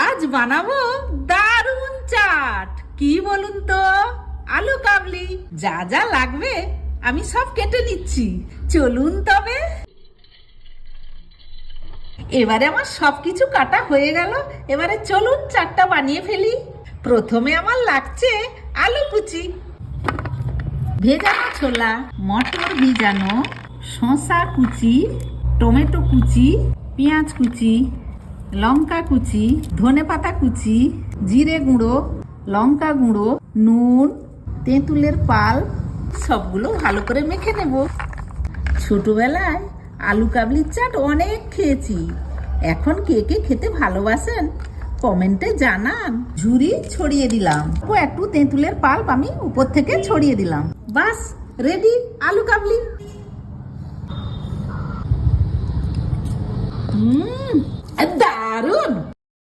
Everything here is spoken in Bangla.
আজ বানাবো দারুন চাট। কি বলুন তো? আলু কাবলি। যা যা লাগবে আমি সব কেটে নিচ্ছি, চলুন তবে। এবারে আমার সবকিছু কাটা হয়ে গেল। এবারে চলুন চাটটা বানিয়ে ফেলি। প্রথমে আমার লাগছে আলু কুচি, ভেজানো ছোলা, মটর ভিজানো, শসা কুচি, টমেটো কুচি, পেঁয়াজ কুচি, লঙ্কা কুচি, ধনেপাতা কুচি, জিরে গুঁড়ো, লঙ্কা গুঁড়ো, নুন, তেঁতুলের পাল, সবগুলো ভালো করে মেখে নেব। ছোটবেলায় আলু কাবলির চাট অনেক খেয়েছি। এখন কে কে খেতে ভালোবাসেন কমেন্টে জানান। ঝুরি ছড়িয়ে দিলাম, একটু তেঁতুলের পাল্প আমি উপর থেকে ছড়িয়ে দিলাম। বাস রেডি আলু কাবলি। দারুন।